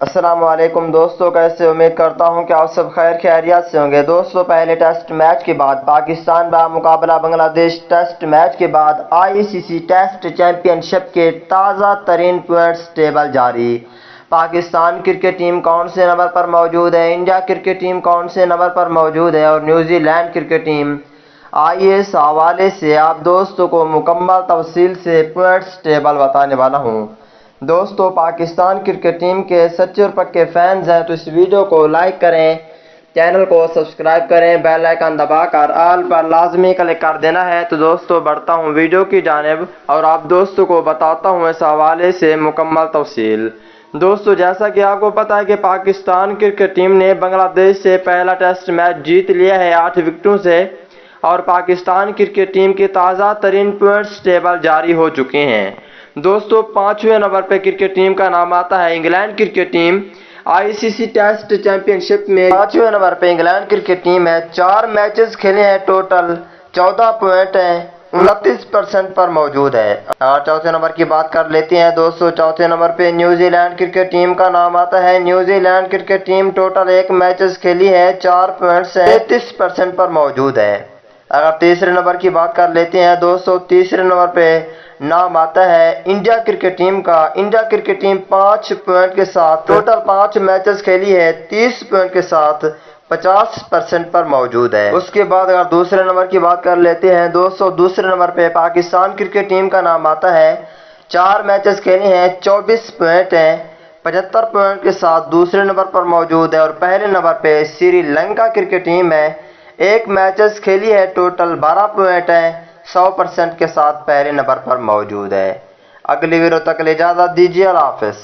السلام علیکم دوستو، کیسے؟ امید کرتا ہوں کہ آپ سب خیر خیریت سے ہوں گے۔ دوستو، پہلے ٹیسٹ میچ کے بعد پاکستان بمقابلہ بنگلہ دیش ٹیسٹ میچ کے بعد ICC ٹیسٹ چیمپئن شپ کے تازہ ترین پوائنٹس ٹیبل جاری۔ پاکستان کرکٹ ٹیم کون سے نمبر پر موجود ہے، انڈیا کرکٹ ٹیم کون سے نمبر پر موجود ہے اور نیوزی لینڈ کرکٹ ٹیم۔ آئیے اس حوالے سے آپ دوستوں کو مکمل تفصیل سے پوائنٹس ٹیبل بتانے والا ہوں۔ دوستو، پاکستان کرکٹ ٹیم کے سچے اور پکے فینز ہیں تو اس ویڈیو کو لائک کریں، چینل کو سبسکرائب کریں، بیل آئیکن دبا کر آل پر لازمی کلک کر دینا ہے۔ تو دوستو، بڑھتا ہوں ویڈیو کی جانب اور آپ دوستوں کو بتاتا ہوں اس حوالے سے مکمل تفصیل۔ دوستو، جیسا کہ آپ کو پتا ہے کہ پاکستان کرکٹ ٹیم نے بنگلہ دیش سے پہلا ٹیسٹ میچ جیت لیا ہے 8 وکٹوں سے، اور پاکستان کرکٹ ٹیم کی تازہ ترین پوائنٹس ٹیبل جاری ہو چکے ہیں۔ دوستو، 5ویں نمبر پہ کرکٹ ٹیم کا نام آتا ہے England cricket team. ICC test championship میں 5ویں نمبر پہ انگلینڈ کرکٹ ٹیم ہے۔ 4 میچز کھیلے ہیں، ٹوٹل 14 پوائنٹ ہیں، 29% پر موجود ہے۔ اور چوتھے نمبر کی بات کر لیتے ہیں دوستو، چوتھے نمبر پہ نیوزی لینڈ کرکٹ ٹیم کا نام آتا ہے۔ New Zealand cricket team total 1 matches کھیلی ہے، 4 پوائنٹس ہیں، 33% پر موجود ہے۔ اگر تیسرے نمبر کی بات کر لیتے ہیں دوستو، تیسرے نمبر پہ نام آتا ہے انڈیا کرکٹ ٹیم کا۔ انڈیا کرکٹ ٹیم 5 پوائنٹ کے ساتھ ٹوٹل 5 میچز کھیلی ہے، 30 پوائنٹ کے ساتھ 50% پر موجود ہے۔ اس کے بعد اگر دوسرے نمبر کی بات کر لیتے ہیں دوستو، دوسرے نمبر پہ پاکستان کرکٹ ٹیم کا نام آتا ہے۔ 4 میچز کھیلے ہیں، 24 پوائنٹ ہیں، 75 پوائنٹ کے ساتھ دوسرے نمبر پر موجود ہے۔ اور پہلے نمبر پہ سری لنکا کرکٹ ٹیم ہے۔ 1 میچز کھیلی ہے، ٹوٹل 12 پوائنٹ ہیں، 100% کے ساتھ پہلے نمبر پر موجود ہے۔ اگلی ویڈیو تک اجازت دیجیے، اللہ حافظ۔